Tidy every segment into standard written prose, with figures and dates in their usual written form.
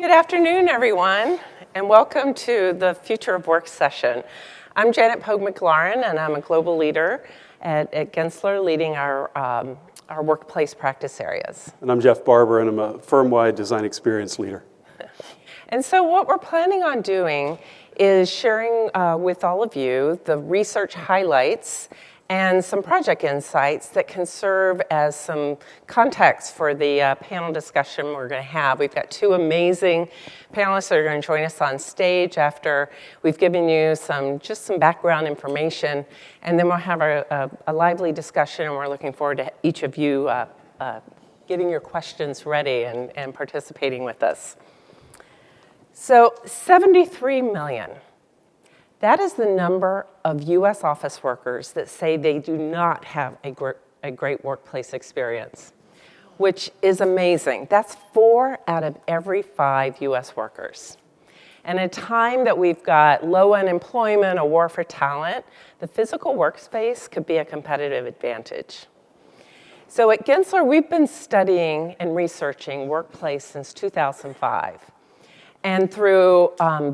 Good afternoon, everyone, and welcome to the Future of Work session. I'm Pogue McLaurin, and I'm a global leader at Gensler, leading our workplace practice areas. And I'm Jeff Barber, and I'm a firmwide design experience leader. And so what we're planning on doing is sharing with all of you the research highlights and some project insights that can serve as some context for the panel discussion we're going to have. We've got two amazing panelists that are going to join us on stage after we've given you some background information, and then we'll have a lively discussion, and we're looking forward to each of you getting your questions ready and participating with us. So 73 million. That is the number of U.S. office workers that say they do not have a great workplace experience, which is amazing. That's 4 out of every 5 U.S. workers. And at a time that we've got low unemployment, a war for talent, the physical workspace could be a competitive advantage. So at Gensler, we've been studying and researching workplace since 2005. And through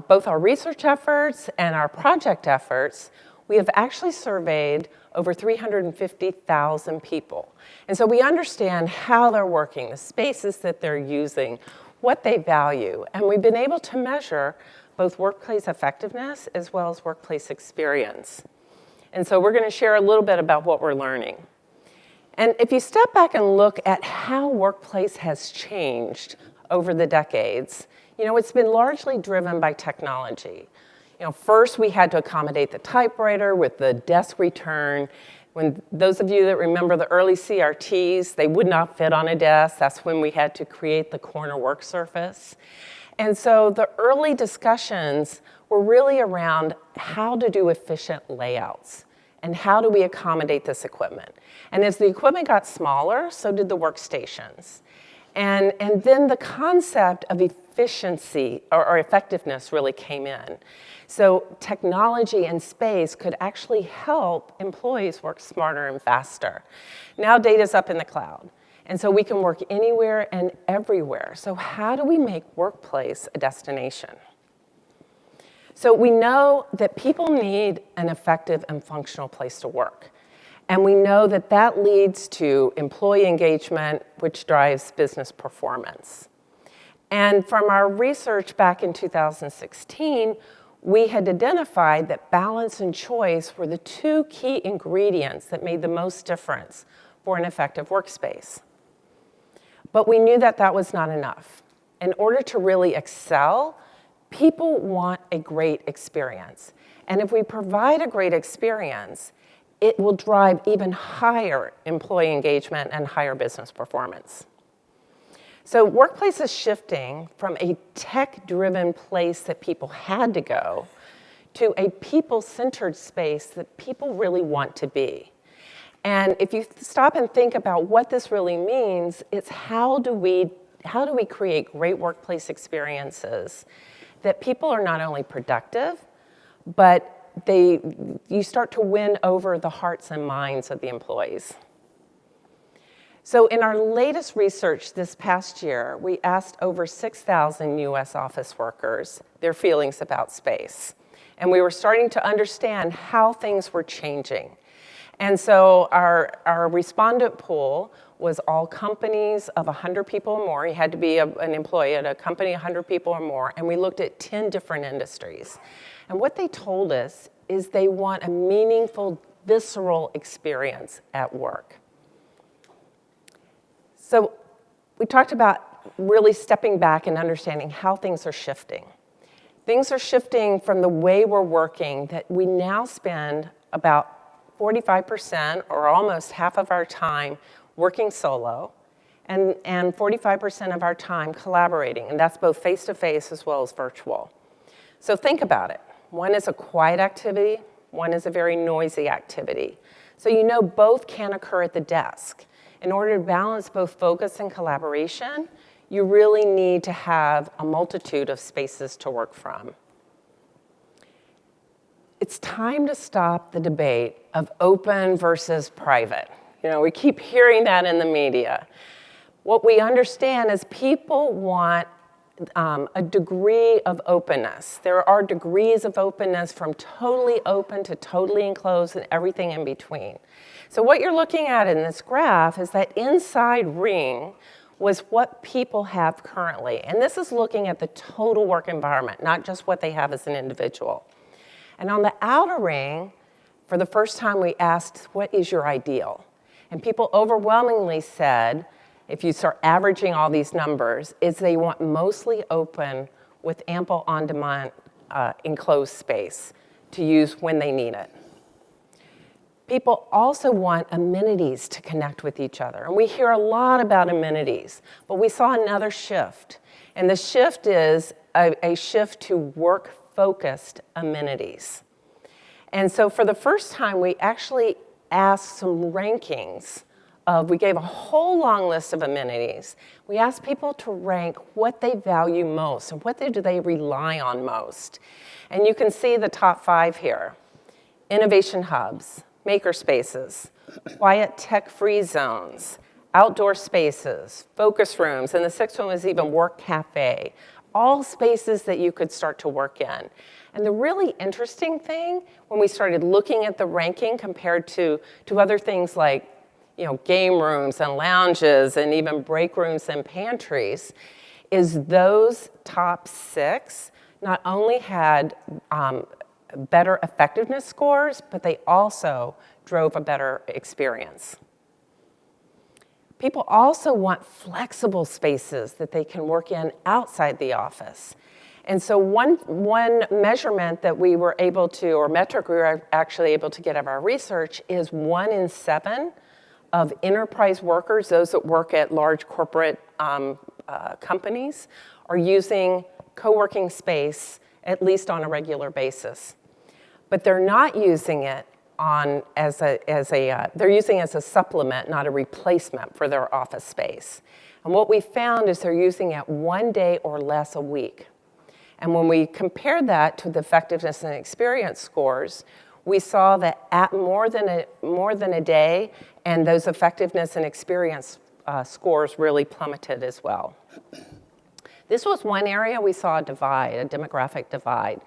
both our research efforts and our project efforts, we have actually surveyed over 350,000 people. And so we understand how they're working, the spaces that they're using, what they value. And we've been able to measure both workplace effectiveness as well as workplace experience. And so we're going to share a little bit about what we're learning. And if you step back and look at how workplace has changed over the decades, it's been largely driven by technology. First we had to accommodate the typewriter with the desk return. When those of you that remember the early CRTs, they would not fit on a desk. That's when we had to create the corner work surface. And so the early discussions were really around how to do efficient layouts and how do we accommodate this equipment. And as the equipment got smaller, so did the workstations. And then the concept of efficiency or effectiveness really came in. So technology and space could actually help employees work smarter and faster. Now data's up in the cloud, and so we can work anywhere and everywhere. So how do we make workplace a destination? So we know that people need an effective and functional place to work. And we know that that leads to employee engagement, which drives business performance. And from our research back in 2016, we had identified that balance and choice were the 2 key ingredients that made the most difference for an effective workspace. But we knew that that was not enough. In order to really excel, people want a great experience. And if we provide a great experience, it will drive even higher employee engagement and higher business performance. So workplace is shifting from a tech-driven place that people had to go to a people-centered space that people really want to be. And if you stop and think about what this really means, it's how do we create great workplace experiences that people are not only productive, but you start to win over the hearts and minds of the employees. So in our latest research this past year, we asked over 6,000 US office workers their feelings about space. And we were starting to understand how things were changing. And so our respondent pool was all companies of 100 people or more. You had to be an employee at a company 100 people or more. And we looked at 10 different industries. And what they told us is they want a meaningful, visceral experience at work. So we talked about really stepping back and understanding how things are shifting. Things are shifting from the way we're working, that we now spend about 45% or almost half of our time working solo and 45% of our time collaborating. And that's both face-to-face as well as virtual. So think about it. One is a quiet activity, one is a very noisy activity. So both can occur at the desk. In order to balance both focus and collaboration, you really need to have a multitude of spaces to work from. It's time to stop the debate of open versus private. We keep hearing that in the media. What we understand is people want a degree of openness. There are degrees of openness from totally open to totally enclosed and everything in between. So what you're looking at in this graph is that inside ring was what people have currently. And this is looking at the total work environment, not just what they have as an individual. And on the outer ring, for the first time we asked, what is your ideal? And people overwhelmingly said, if you start averaging all these numbers, is they want mostly open with ample on-demand enclosed space to use when they need it. People also want amenities to connect with each other. And we hear a lot about amenities, but we saw another shift. And the shift is a shift to work-focused amenities. And so for the first time, we actually asked some rankings we gave a whole long list of amenities. We asked people to rank what they value most and what do they rely on most. And you can see the top 5 here. Innovation hubs, maker spaces, quiet tech-free zones, outdoor spaces, focus rooms, and the 6th one was even work cafe. All spaces that you could start to work in. And the really interesting thing, when we started looking at the ranking compared to other things like game rooms and lounges and even break rooms and pantries, is those top 6 not only had better effectiveness scores, but they also drove a better experience. People also want flexible spaces that they can work in outside the office. And so one measurement that we were able to, or metric we were actually able to get out of our research, is 1 in 7 of enterprise workers, those that work at large corporate companies, are using co-working space at least on a regular basis. But they're not using it they're using it as a supplement, not a replacement for their office space. And what we found is they're using it 1 day or less a week. And when we compared that to the effectiveness and experience scores, we saw that at more than a day, and those effectiveness and experience scores really plummeted as well. This was one area we saw a demographic divide.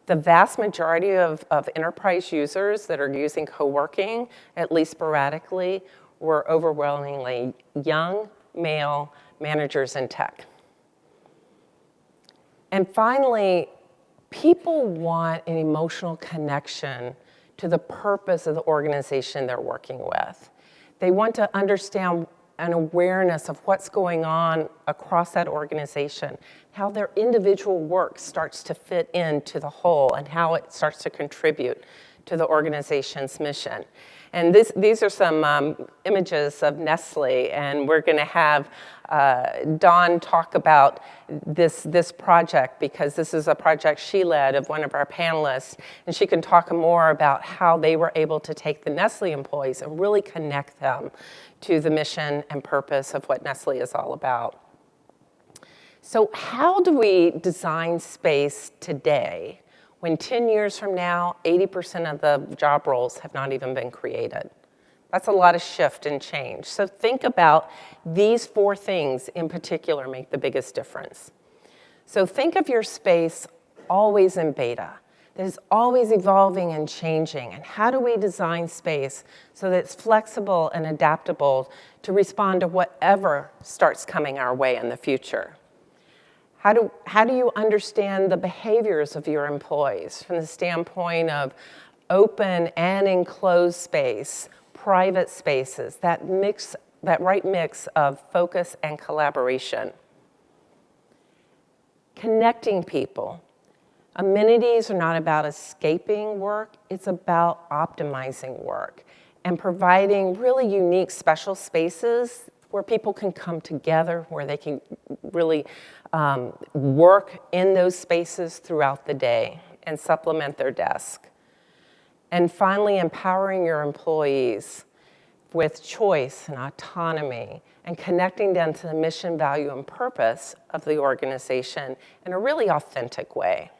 The vast majority of enterprise users that are using co-working, at least sporadically, were overwhelmingly young, male managers in tech. And finally, people want an emotional connection to the purpose of the organization they're working with. They want to understand an awareness of what's going on across that organization, how their individual work starts to fit into the whole, and how it starts to contribute to the organization's mission. And these are some images of Nestle, and we're going to have Dawn talk about this project, because this is a project she led of one of our panelists, and she can talk more about how they were able to take the Nestle employees and really connect them to the mission and purpose of what Nestle is all about. So how do we design space today when 10 years from now, 80% of the job roles have not even been created? That's a lot of shift and change. So think about these 4 things in particular make the biggest difference. So think of your space always in beta, that is always evolving and changing. And how do we design space so that it's flexible and adaptable to respond to whatever starts coming our way in the future? How do you understand the behaviors of your employees from the standpoint of open and enclosed space, private spaces, that right mix of focus and collaboration? Connecting people. Amenities are not about escaping work, it's about optimizing work and providing really unique special spaces where people can come together, where they can really work in those spaces throughout the day and supplement their desk. And finally, empowering your employees with choice and autonomy and connecting them to the mission, value, and purpose of the organization in a really authentic way.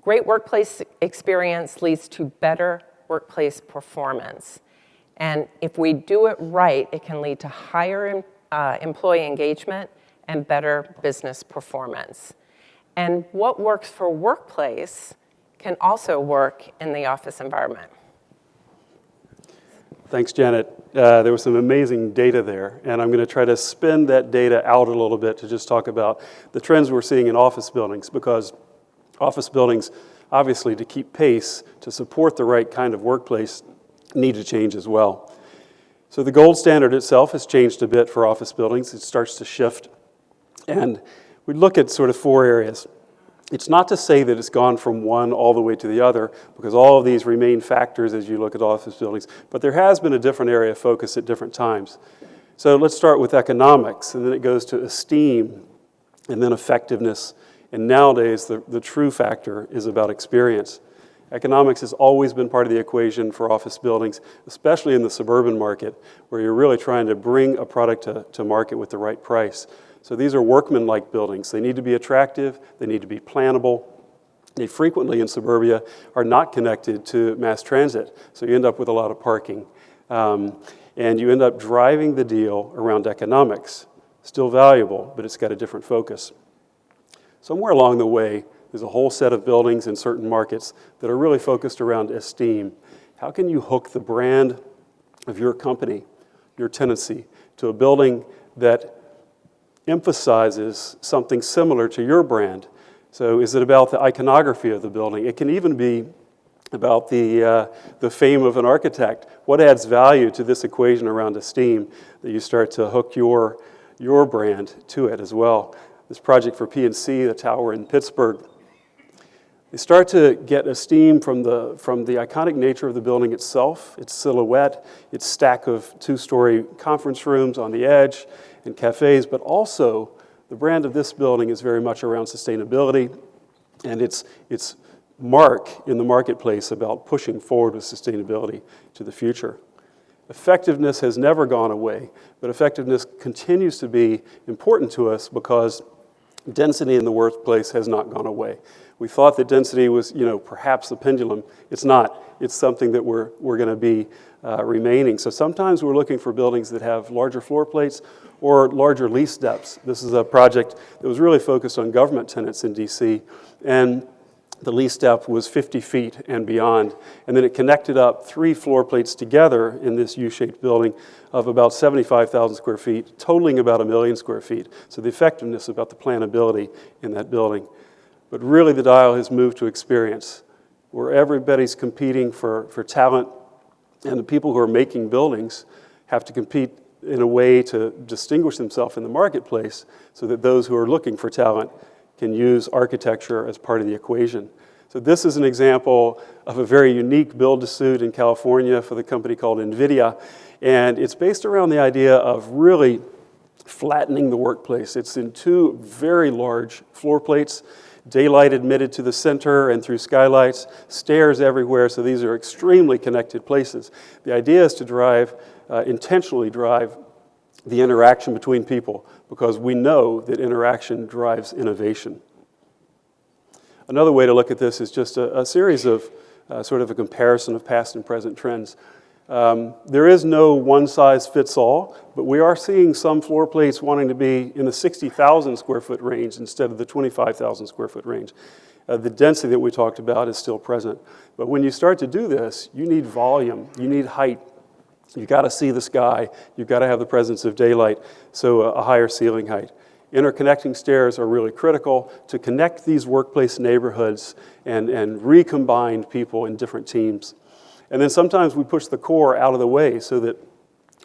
Great workplace experience leads to better workplace performance. And if we do it right, it can lead to higher employee engagement and better business performance. And what works for workplace can also work in the office environment. Thanks, Janet. There was some amazing data there, and I'm going to try to spin that data out a little bit to just talk about the trends we're seeing in office buildings, because office buildings, obviously, to keep pace, to support the right kind of workplace, need to change as well. So the gold standard itself has changed a bit for office buildings. It starts to shift, and we look at sort of 4 areas. It's not to say that it's gone from one all the way to the other, because all of these remain factors as you look at office buildings, but there has been a different area of focus at different times. So let's start with economics, and then it goes to esteem, and then effectiveness, and nowadays the true factor is about experience. Economics has always been part of the equation for office buildings, especially in the suburban market, where you're really trying to bring a product to market with the right price. So these are workman-like buildings. They need to be attractive. They need to be plannable. They frequently in suburbia are not connected to mass transit, so you end up with a lot of parking. And you end up driving the deal around economics. Still valuable, but it's got a different focus. Somewhere along the way, there's a whole set of buildings in certain markets that are really focused around esteem. How can you hook the brand of your company, your tenancy, to a building that emphasizes something similar to your brand? So is it about the iconography of the building? It can even be about the fame of an architect. What adds value to this equation around esteem that you start to hook your brand to it as well? This project for PNC, the tower in Pittsburgh, they start to get esteem from the iconic nature of the building itself, its silhouette, its stack of 2-story conference rooms on the edge, and cafes, but also the brand of this building is very much around sustainability and its mark in the marketplace about pushing forward with sustainability to the future. Effectiveness has never gone away, but effectiveness continues to be important to us because density in the workplace has not gone away. We thought that density was, perhaps the pendulum. It's not. It's something that we're going to be remaining. So sometimes we're looking for buildings that have larger floor plates or larger lease depths. This is a project that was really focused on government tenants in DC, and the lease depth was 50 feet and beyond. And then it connected up 3 floor plates together in this U-shaped building of about 75,000 square feet, totaling about 1 million square feet. So the effectiveness about the plannability in that building. But really the dial has moved to experience, where everybody's competing for talent, and the people who are making buildings have to compete in a way to distinguish themselves in the marketplace so that those who are looking for talent can use architecture as part of the equation. So this is an example of a very unique build-to-suit in California for the company called NVIDIA, and it's based around the idea of really flattening the workplace. It's in 2 very large floor plates, daylight admitted to the center and through skylights, stairs everywhere, so these are extremely connected places. The idea is to intentionally drive the interaction between people, because we know that interaction drives innovation. Another way to look at this is just a series of sort of a comparison of past and present trends. There is no one-size-fits-all, but we are seeing some floor plates wanting to be in the 60,000 square foot range instead of the 25,000 square foot range. The density that we talked about is still present. But when you start to do this, you need volume, you need height. You've got to see the sky. You've got to have the presence of daylight, so a higher ceiling height. Interconnecting stairs are really critical to connect these workplace neighborhoods and recombine people in different teams. And then sometimes we push the core out of the way so that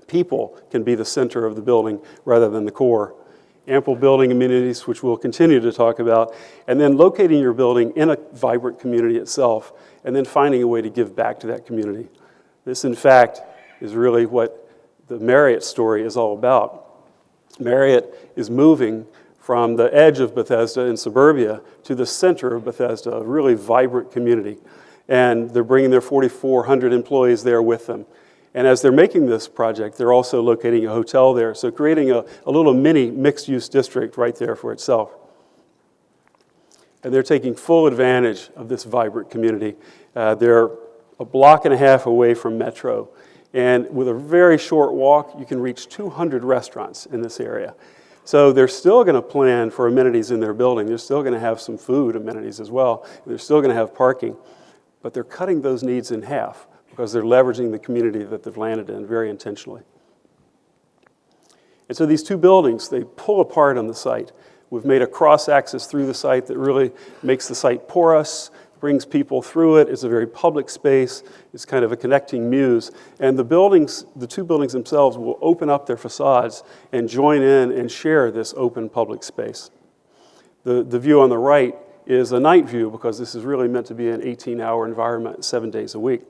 people can be the center of the building rather than the core. Ample building amenities, which we'll continue to talk about, and then locating your building in a vibrant community itself, and then finding a way to give back to that community. This, in fact, is really what the Marriott story is all about. Marriott is moving from the edge of Bethesda in suburbia to the center of Bethesda, a really vibrant community. And they're bringing their 4,400 employees there with them. And as they're making this project, they're also locating a hotel there, so creating a little mini mixed-use district right there for itself. And they're taking full advantage of this vibrant community. They're a block and a half away from Metro. And with a very short walk, you can reach 200 restaurants in this area. So they're still going to plan for amenities in their building. They're still going to have some food amenities as well. They're still going to have parking. But they're cutting those needs in half because they're leveraging the community that they've landed in very intentionally. And so these two buildings, they pull apart on the site. We've made a cross-access through the site that really makes the site porous, brings people through it. It's a very public space. It's kind of a connecting muse. And the buildings, the two buildings themselves will open up their facades and join in and share this open public space. The view on the right is a night view because this is really meant to be an 18-hour environment 7 days a week.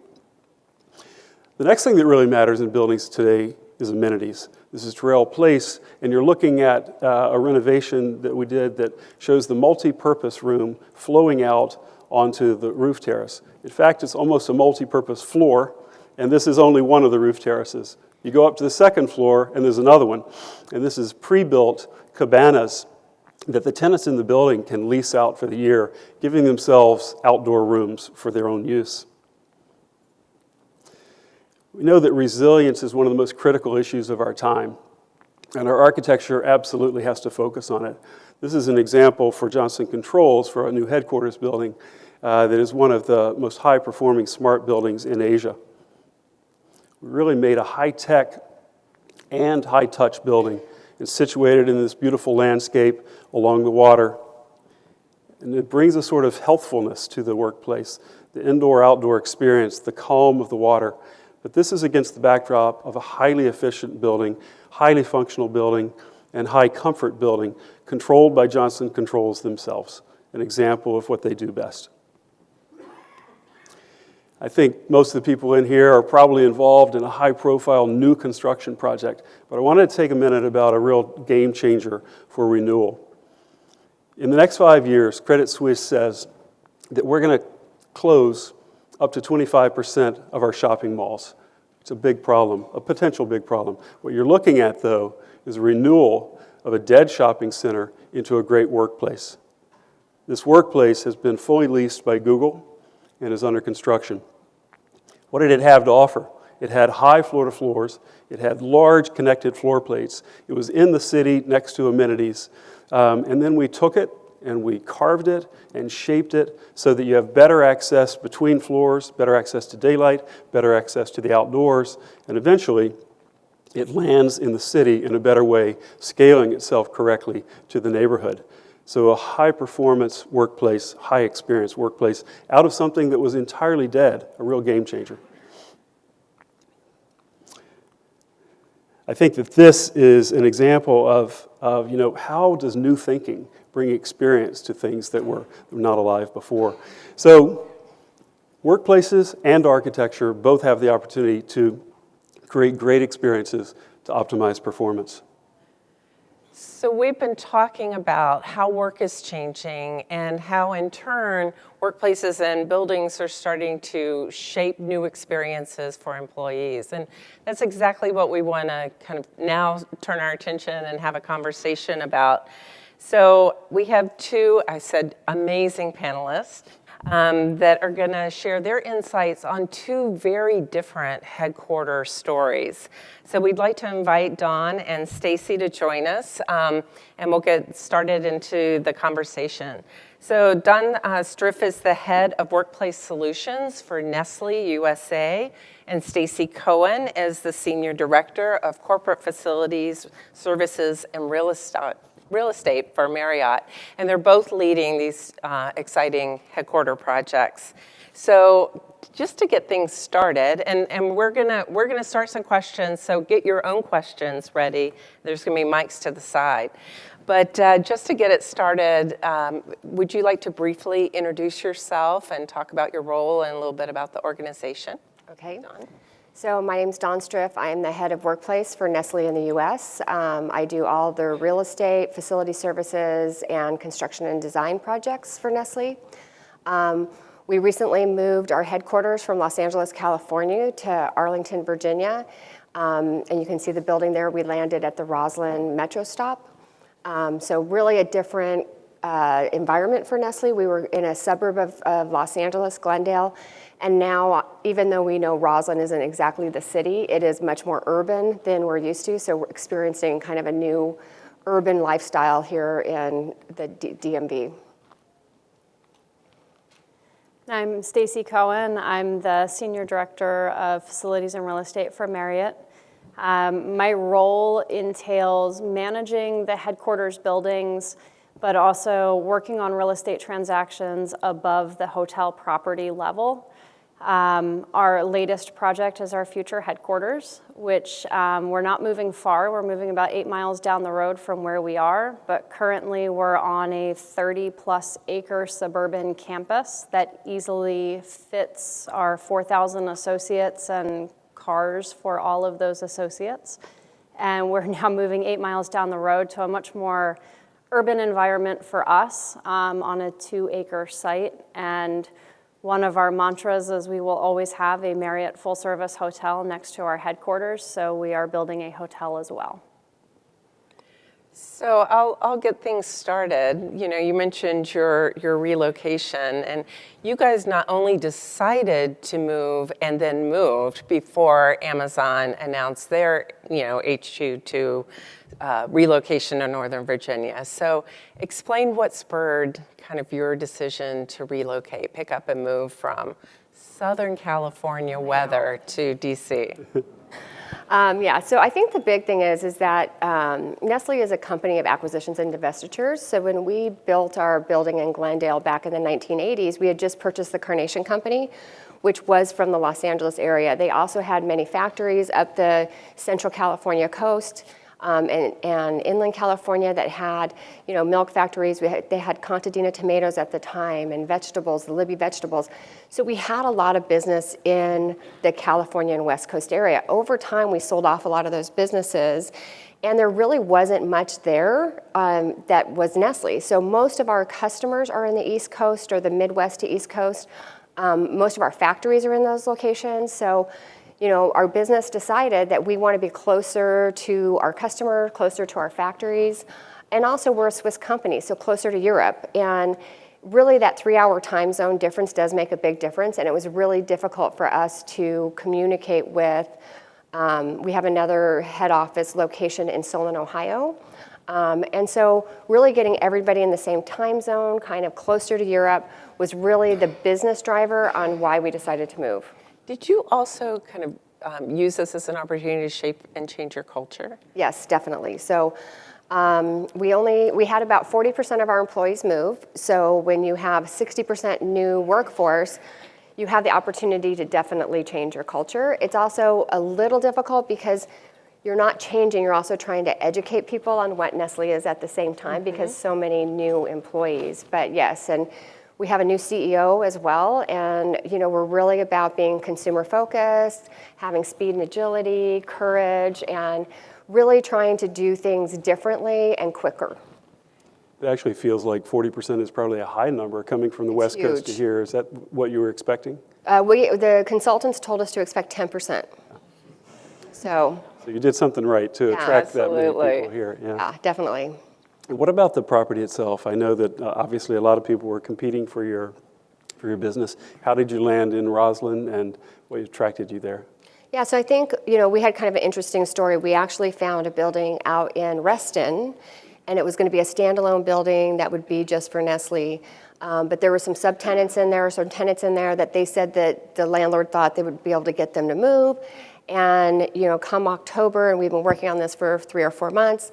The next thing that really matters in buildings today is amenities. This is Terrell Place, and you're looking at a renovation that we did that shows the multi-purpose room flowing out onto the roof terrace. In fact, it's almost a multi-purpose floor, and this is only one of the roof terraces. You go up to the second floor, and there's another one, and this is pre-built cabanas that the tenants in the building can lease out for the year, giving themselves outdoor rooms for their own use. We know that resilience is one of the most critical issues of our time, and our architecture absolutely has to focus on it. This is an example for Johnson Controls for a new headquarters building that is one of the most high-performing smart buildings in Asia. We really made a high-tech and high-touch building. It's situated in this beautiful landscape along the water, and it brings a sort of healthfulness to the workplace, the indoor-outdoor experience, the calm of the water. But this is against the backdrop of a highly efficient building, highly functional building, and high comfort building controlled by Johnson Controls themselves, an example of what they do best. I think most of the people in here are probably involved in a high-profile new construction project, but I wanted to take a minute about a real game changer for renewal. In the next 5 years, Credit Suisse says that we're going to close up to 25% of our shopping malls. It's a big problem, a potential big problem. What you're looking at, though, is a renewal of a dead shopping center into a great workplace. This workplace has been fully leased by Google and is under construction. What did it have to offer? It had high floor-to-floors. It had large connected floor plates. It was in the city next to amenities. And then we took it and we carved it and shaped it so that you have better access between floors, better access to daylight, better access to the outdoors, and eventually it lands in the city in a better way, scaling itself correctly to the neighborhood. So a high-performance workplace, high-experience workplace out of something that was entirely dead, a real game changer. I think that this is an example of how does new thinking bring experience to things that were not alive before. So workplaces and architecture both have the opportunity to create great experiences to optimize performance. So we've been talking about how work is changing and how in turn workplaces and buildings are starting to shape new experiences for employees. And that's exactly what we want to kind of now turn our attention and have a conversation about. So we have two, I said, amazing panelists that are going to share their insights on two very different headquarter stories. So we'd like to invite Don and Stacy to join us, and we'll get started into the conversation. So Don Striff is the head of Workplace Solutions for Nestle USA, and Stacy Cohen is the senior director of Corporate Facilities, Services, and Real Estate for Marriott, and they're both leading these exciting headquarter projects. So just to get things started, and we're gonna start some questions, so get your own questions ready. There's gonna be mics to the side. But just to get it started, would you like to briefly introduce yourself and talk about your role and a little bit about the organization? Okay. Dawn. So my name's Dawn Striff. I am the head of workplace for Nestle in the U.S. I do all the real estate, facility services, and construction and design projects for Nestle. We recently moved our headquarters from Los Angeles, California to Arlington, Virginia. And you can see the building there. We landed at the Roslyn Metro stop. So really a different environment for Nestle. We were in a suburb of Los Angeles, Glendale. And now, even though we know Roslyn isn't exactly the city, it is much more urban than we're used to. So we're experiencing kind of a new urban lifestyle here in the DMV. I'm Stacy Cohen. I'm the Senior Director of Facilities and Real Estate for Marriott. My role entails managing the headquarters buildings, but also working on real estate transactions above the hotel property level. Our latest project is our future headquarters, which we're not moving far. We're moving about 8 miles down the road from where we are, but currently we're on a 30-plus acre suburban campus that easily fits our 4,000 associates and cars for all of those associates. And we're now moving 8 miles down the road to a much more urban environment for us on a 2-acre site. And one of our mantras is we will always have a Marriott full-service hotel next to our headquarters, so we are building a hotel as well. So I'll get things started. You know, you mentioned your relocation, and you guys not only decided to move and then moved before Amazon announced their, HQ to relocation to Northern Virginia. So explain what spurred kind of your decision to relocate, pick up and move from Southern California weather to DC. So I think the big thing is that Nestle is a company of acquisitions and divestitures. So when we built our building in Glendale back in the 1980s, we had just purchased the Carnation Company, which was from the Los Angeles area. They also had many factories up the Central California coast and inland California that had, milk factories. They had Contadina tomatoes at the time and vegetables, the Libby vegetables. So we had a lot of business in the California and West Coast area. Over time, we sold off a lot of those businesses, and there really wasn't much there that was Nestle. So most of our customers are in the East Coast or the Midwest to East Coast. Most of our factories are in those locations. So our business decided that we want to be closer to our customer, closer to our factories, and also we're a Swiss company, so closer to Europe. And really that 3-hour time zone difference does make a big difference, and it was really difficult for us to communicate with. We have another head office location in Solon, Ohio. And so really getting everybody in the same time zone, kind of closer to Europe, was really the business driver on why we decided to move. Did you also kind of use this as an opportunity to shape and change your culture? Yes, definitely. So we had about 40% of our employees move. So when you have 60% new workforce, you have the opportunity to definitely change your culture. It's also a little difficult because you're not changing, you're also trying to educate people on what Nestle is at the same time because so many new employees. But yes, and we have a new CEO as well, and we're really about being consumer focused, having speed and agility, courage, and really trying to do things differently and quicker. It actually feels like 40% is probably a high number coming from the West Coast to here. Is that what you were expecting? The consultants told us to expect 10%. So you did something right to attract that many people here. Yeah, definitely. What about the property itself? I know that obviously a lot of people were competing for your business. How did you land in Roslyn, and what attracted you there? Yeah, so I think, we had kind of an interesting story. We actually found a building out in Reston, and it was going to be a standalone building that would be just for Nestle. But there were some subtenants in there, some tenants in there that they said that the landlord thought they would be able to get them to move. And, come October, and we've been working on this for 3 or 4 months,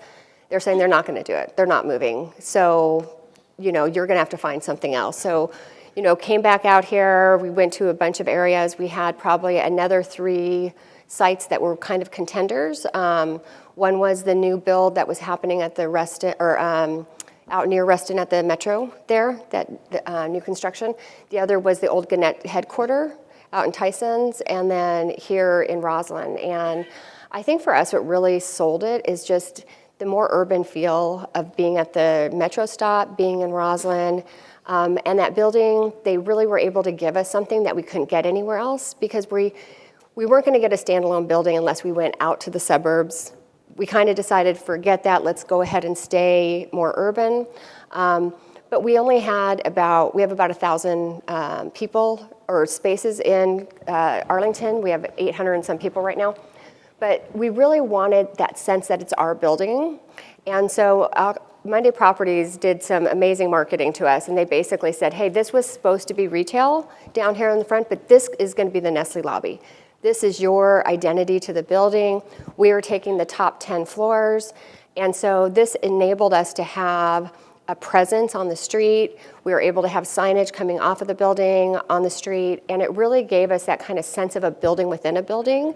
they're saying they're not going to do it. They're not moving. So, you're going to have to find something else. So, came back out here. We went to a bunch of areas. We had probably another 3 sites that were kind of contenders. One was the new build that was happening at the Reston, or out near Reston at the Metro there, that new construction. The other was the old Gannett headquarter out in Tysons, and then here in Roslyn. And I think for us, what really sold it is just the more urban feel of being at the Metro stop, being in Roslyn, and that building, they really were able to give us something that we couldn't get anywhere else, because we weren't going to get a standalone building unless we went out to the suburbs. We kind of decided, forget that, let's go ahead and stay more urban. But we only had we have about 1,000 people or spaces in Arlington. We have 800 and some people right now. But we really wanted that sense that it's our building. And so Monday Properties did some amazing marketing to us, and they basically said, hey, this was supposed to be retail down here in the front, but this is going to be the Nestle lobby. This is your identity to the building. We are taking the top 10 floors. And so this enabled us to have a presence on the street. We were able to have signage coming off of the building on the street, and it really gave us that kind of sense of a building within a building.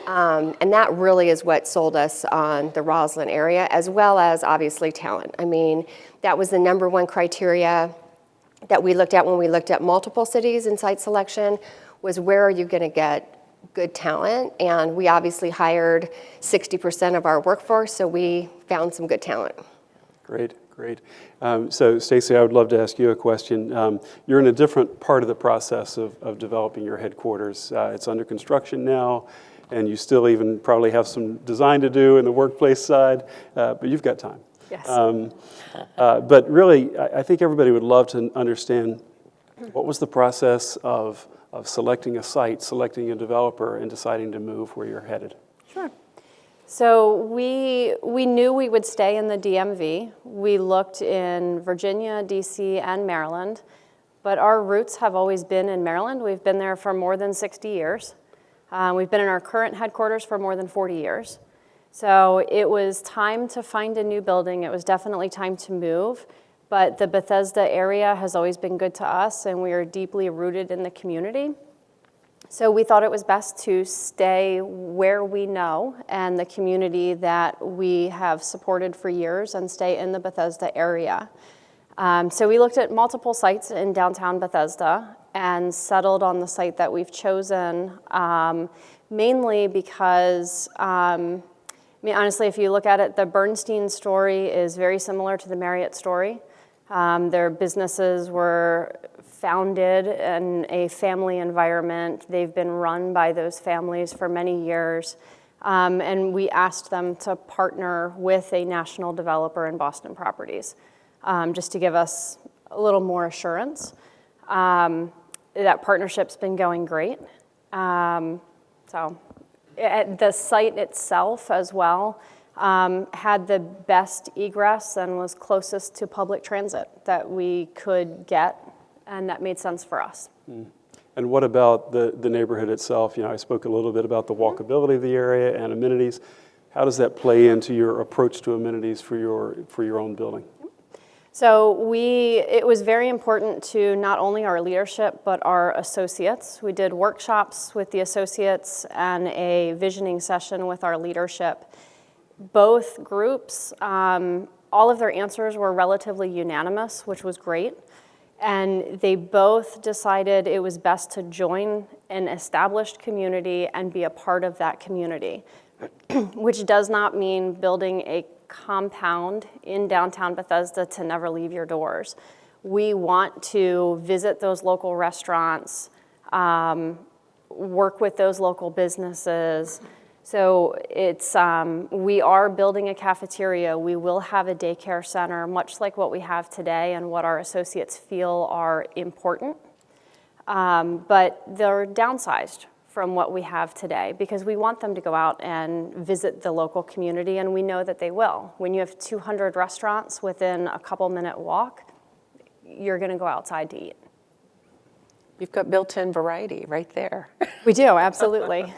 And that really is what sold us on the Roslyn area, as well as obviously talent. I mean, that was the number one criteria that we looked at when we looked at multiple cities in site selection, was where are you going to get good talent? And we obviously hired 60% of our workforce, so we found some good talent. Great. So, Stacy, I would love to ask you a question. You're in a different part of the process of developing your headquarters. It's under construction now, and you still even probably have some design to do in the workplace side, but you've got time. Yes. But really, I think everybody would love to understand what was the process of selecting a site, selecting a developer, and deciding to move where you're headed. Sure. So we knew we would stay in the DMV. We looked in Virginia, DC, and Maryland, but our roots have always been in Maryland. We've been there for more than 60 years. We've been in our current headquarters for more than 40 years. So it was time to find a new building. It was definitely time to move, but the Bethesda area has always been good to us, and we are deeply rooted in the community. So we thought it was best to stay where we know and the community that we have supported for years and stay in the Bethesda area. So we looked at multiple sites in downtown Bethesda and settled on the site that we've chosen, mainly because, honestly, if you look at it, the Bernstein story is very similar to the Marriott story. Their businesses were founded in a family environment. They've been run by those families for many years. And we asked them to partner with a national developer in Boston Properties, just to give us a little more assurance. That partnership's been going great. So the site itself as well had the best egress and was closest to public transit that we could get, and that made sense for us. And what about the neighborhood itself? I spoke a little bit about the walkability of the area and amenities. How does that play into your approach to amenities for your own building? So it was very important to not only our leadership, but our associates. We did workshops with the associates and a visioning session with our leadership. Both groups, all of their answers were relatively unanimous, which was great. And they both decided it was best to join an established community and be a part of that community, which does not mean building a compound in downtown Bethesda to never leave your doors. We want to visit those local restaurants, work with those local businesses. So we are building a cafeteria. We will have a daycare center, much like what we have today and what our associates feel are important. But they're downsized from what we have today because we want them to go out and visit the local community, and we know that they will. When you have 200 restaurants within a couple-minute walk, you're going to go outside to eat. You've got built-in variety right there. We do, absolutely.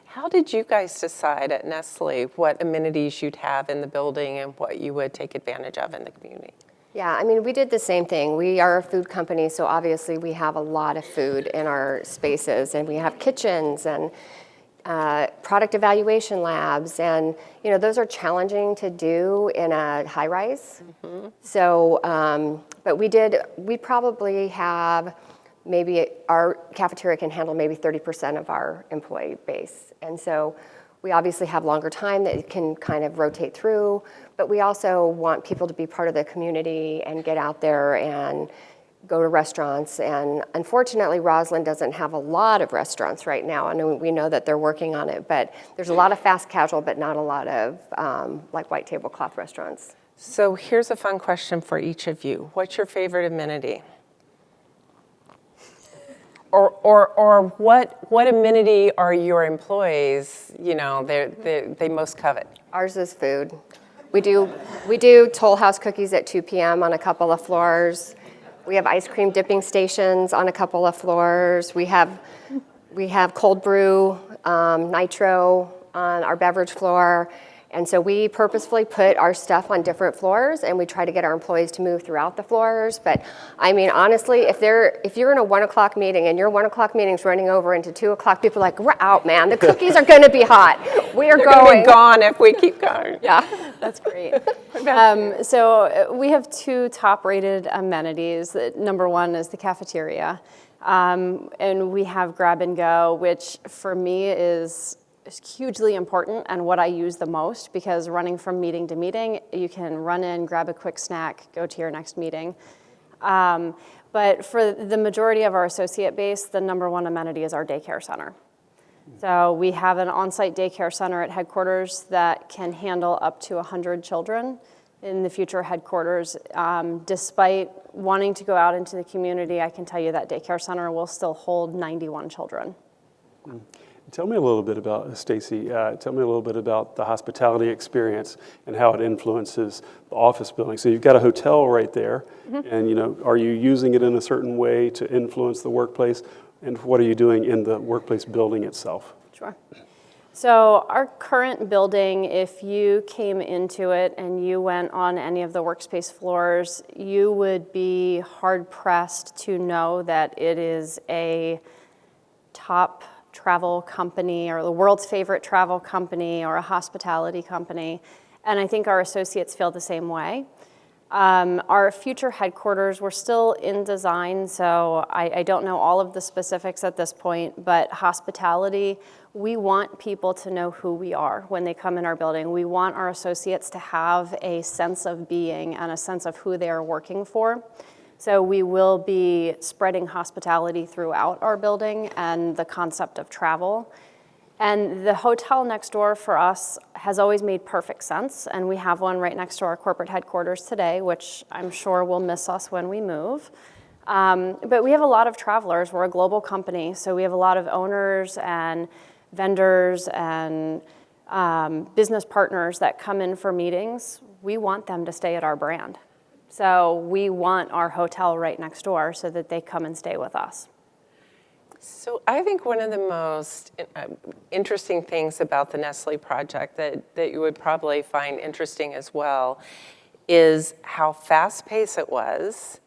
How did you guys decide at Nestle what amenities you'd have in the building and what you would take advantage of in the community? Yeah, we did the same thing. We are a food company, so obviously we have a lot of food in our spaces, and we have kitchens and product evaluation labs, and those are challenging to do in a high-rise. Mm-hmm. So, but we probably have maybe our cafeteria can handle maybe 30% of our employee base. And so we obviously have longer time that it can kind of rotate through, but we also want people to be part of the community and get out there and go to restaurants. And unfortunately, Roslyn doesn't have a lot of restaurants right now. I know we know that they're working on it, but there's a lot of fast casual, but not a lot of like white tablecloth restaurants. So here's a fun question for each of you. What's your favorite amenity? Or what amenity are your employees, they most covet? Ours is food. We do Toll House cookies at 2 p.m. on a couple of floors. We have ice cream dipping stations on a couple of floors. We have cold brew, nitro on our beverage floor. And so we purposefully put our stuff on different floors, and we try to get our employees to move throughout the floors. But I mean, honestly, if you're in a 1 o'clock meeting and your 1 o'clock meeting's running over into 2 o'clock, people are like, we're out, man. The cookies are going to be hot. We are They're going. going to be gone if we keep going. Yeah. That's great. So we have 2 top-rated amenities. Number 1 is the cafeteria. And we have grab and go, which for me is hugely important and what I use the most, because running from meeting to meeting, you can run in, grab a quick snack, go to your next meeting. But for the majority of our associate base, the number 1 amenity is our daycare center. So we have an on-site daycare center at headquarters that can handle up to 100 children in the future headquarters. Despite wanting to go out into the community, I can tell you that daycare center will still hold 91 children. Tell me a little bit about, Stacy, tell me a little bit about the hospitality experience and how it influences the office building. So you've got a hotel right there, and are you using it in a certain way to influence the workplace? And what are you doing in the workplace building itself? Sure. So our current building, if you came into it and you went on any of the workspace floors, you would be hard-pressed to know that it is a top travel company or the world's favorite travel company or a hospitality company. And I think our associates feel the same way. Our future headquarters, we're still in design, so I don't know all of the specifics at this point, but hospitality, we want people to know who we are when they come in our building. We want our associates to have a sense of being and a sense of who they are working for. So we will be spreading hospitality throughout our building and the concept of travel. And the hotel next door for us has always made perfect sense, and we have one right next to our corporate headquarters today, which I'm sure will miss us when we move. But we have a lot of travelers. We're a global company, so we have a lot of owners and vendors and business partners that come in for meetings. We want them to stay at our brand. So we want our hotel right next door so that they come and stay with us. So I think one of the most interesting things about the Nestle project that you would probably find interesting as well is how fast-paced it was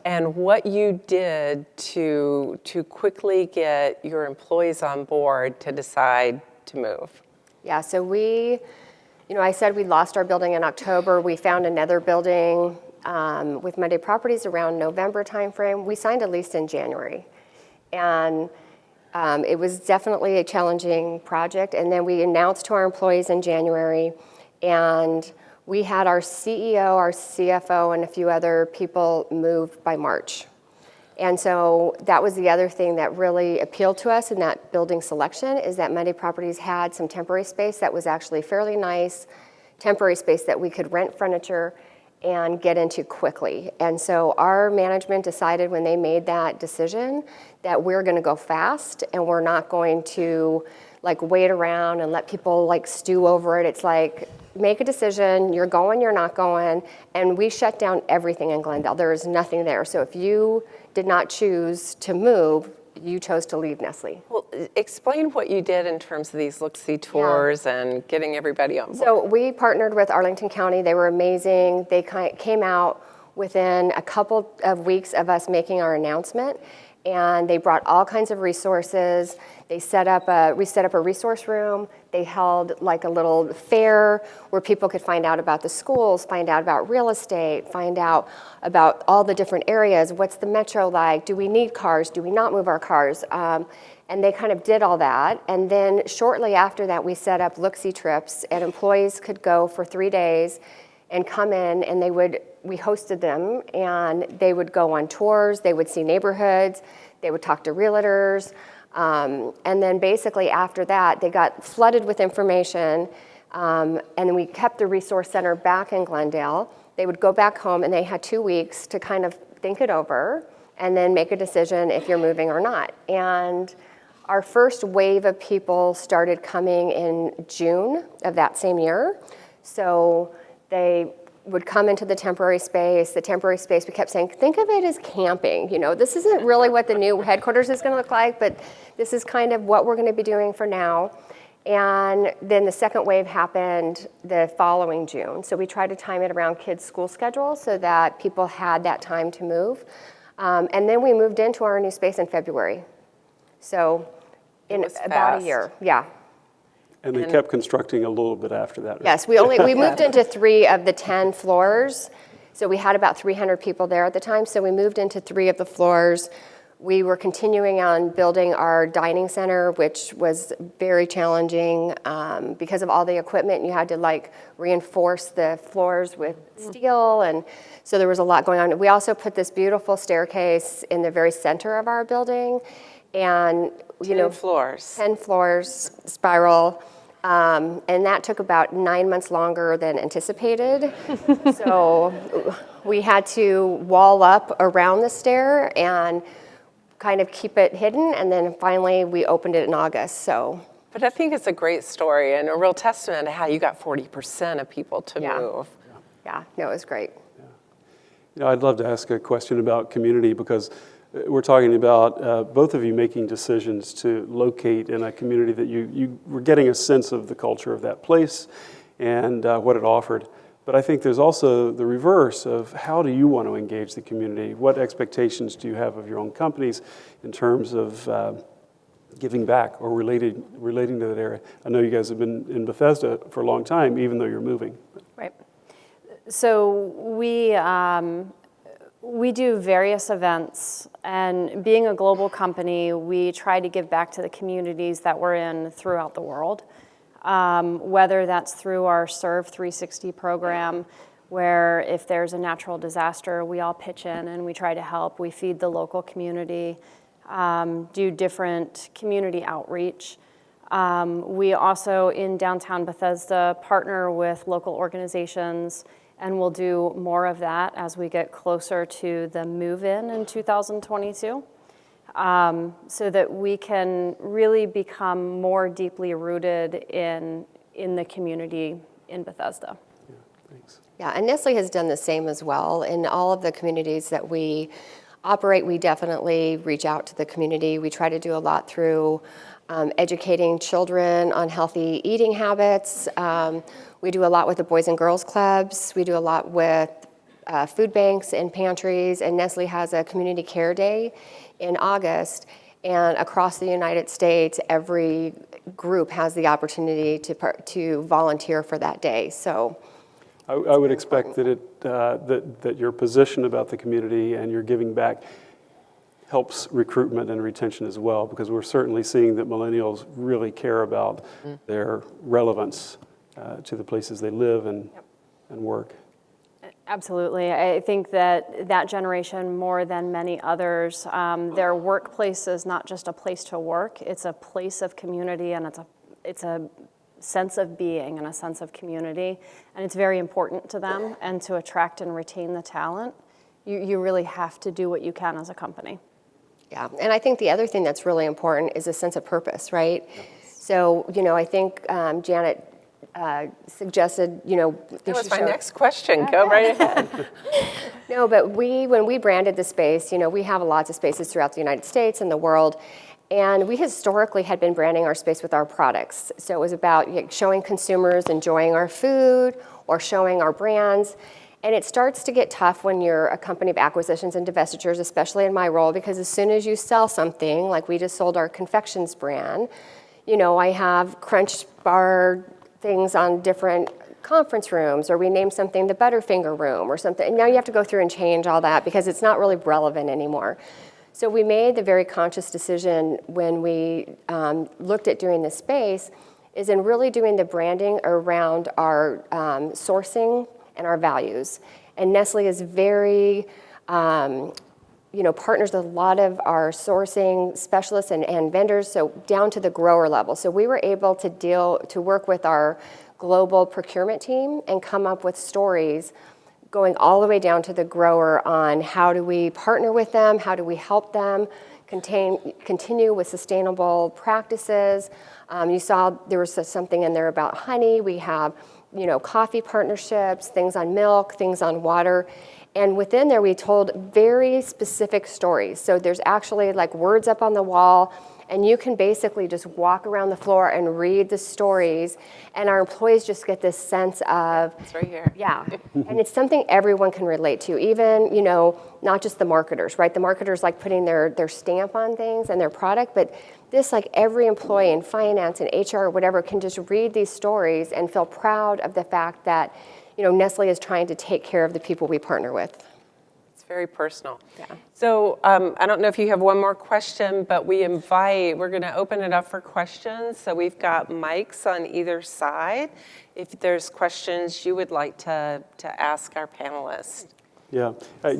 and what you did to quickly get your employees on board to decide to move. Yeah, so I said we lost our building in October. We found another building with Monday Properties around November timeframe. We signed a lease in January. And it was definitely a challenging project. And then we announced to our employees in January, and we had our CEO, our CFO, and a few other people move by March. And so that was the other thing that really appealed to us in that building selection, is that Monday Properties had some temporary space that was actually fairly nice, temporary space that we could rent furniture and get into quickly. And so our management decided when they made that decision that we're going to go fast and we're not going to wait around and let people stew over it. It's make a decision, you're going, you're not going, and we shut down everything in Glendale. There is nothing there. So if you did not choose to move, you chose to leave Nestle. Well, explain what you did in terms of these look-see tours and getting everybody on board. So we partnered with Arlington County. They were amazing. They came out within a couple of weeks of us making our announcement, and they brought all kinds of resources. We set up a resource room. They held a little fair where people could find out about the schools, find out about real estate, find out about all the different areas. What's the metro like? Do we need cars? Do we not move our cars? And they kind of did all that. And then shortly after that, we set up look-see trips, and employees could go for 3 days and come in, and we hosted them, and they would go on tours, they would see neighborhoods, they would talk to realtors, and then basically after that, they got flooded with information, and then we kept the resource center back in Glendale. They would go back home, and they had 2 weeks to kind of think it over and then make a decision if you're moving or not. And our first wave of people started coming in June of that same year. So they would come into the temporary space. The temporary space, we kept saying, think of it as camping. You know, this isn't really what the new headquarters is going to look like, but this is kind of what we're going to be doing for now. And then the second wave happened the following June. So we tried to time it around kids' school schedules so that people had that time to move. And then we moved into our new space in February. So in about a year, yeah. And they kept constructing a little bit after that. Right? Yes, we moved into 3 of the 10 floors. So we had about 300 people there at the time. So we moved into 3 of the floors. We were continuing on building our dining center, which was very challenging because of all the equipment. You had to like reinforce the floors with steel, and so there was a lot going on. We also put this beautiful staircase in the very center of our building, and 10 floors. 10 floors, spiral. And that took about 9 months longer than anticipated. So we had to wall up around the stair and kind of keep it hidden. And then finally we opened it in August. But I think it's a great story and a real testament to how you got 40% of people to move. Yeah, no, it was great. Yeah. You know, I'd love to ask a question about community, because we're talking about both of you making decisions to locate in a community that you were getting a sense of the culture of that place and what it offered. But I think there's also the reverse of how do you want to engage the community? What expectations do you have of your own companies in terms of giving back or relating to that area? I know you guys have been in Bethesda for a long time, even though you're moving. Right. So we do various events, and being a global company, we try to give back to the communities that we're in throughout the world, whether that's through our Serve 360 program, where if there's a natural disaster, we all pitch in and we try to help. We feed the local community, do different community outreach. We also, in downtown Bethesda, partner with local organizations, and we'll do more of that as we get closer to the move-in 2022, so that we can really become more deeply rooted in the community in Bethesda. Yeah, thanks. Yeah, and Nestle has done the same as well. In all of the communities that we operate, we definitely reach out to the community. We try to do a lot through educating children on healthy eating habits. We do a lot with the Boys and Girls Clubs. We do a lot with food banks and pantries. And Nestle has a community care day in August. And across the United States, every group has the opportunity to volunteer for that day. So I would expect that that your position about the community and your giving back helps recruitment and retention as well, because we're certainly seeing that millennials really care about their relevance to the places they live and work. Absolutely. I think that generation, more than many others, their workplace is not just a place to work, it's a place of community, and it's a sense of being and a sense of community, and it's very important to them. And to attract and retain the talent, you really have to do what you can as a company. Yeah, and I think the other thing that's really important is a sense of purpose, right? So, I think Janet suggested, That was my next question. Go right ahead. No, but when we branded the space, we have lots of spaces throughout the United States and the world, and we historically had been branding our space with our products. So it was about showing consumers enjoying our food or showing our brands. And it starts to get tough when you're a company of acquisitions and divestitures, especially in my role, because as soon as you sell something, like we just sold our confections brand, I have Crunch Bar things on different conference rooms, or we named something the Butterfinger room or something. And now you have to go through and change all that because it's not really relevant anymore. So we made the very conscious decision when we looked at doing this space is in really doing the branding around our sourcing and our values. And Nestle is very, partners with a lot of our sourcing specialists and vendors, so down to the grower level. So we were able to work with our global procurement team and come up with stories going all the way down to the grower on how do we partner with them, how do we help them continue with sustainable practices. You saw there was something in there about honey. We have, coffee partnerships, things on milk, things on water. And within there, we told very specific stories. So there's actually like words up on the wall, and you can basically just walk around the floor and read the stories, and our employees just get this sense of... It's right here. Yeah, and it's something everyone can relate to, even, not just the marketers, right? The marketers like putting their stamp on things and their product, but this, like every employee in finance and HR or whatever can just read these stories and feel proud of the fact that, Nestle is trying to take care of the people we partner with. It's very personal. Yeah. So I don't know if you have one more question, but we're going to open it up for questions. So we've got mics on either side. If there's questions you would like to ask our panelists. Yeah,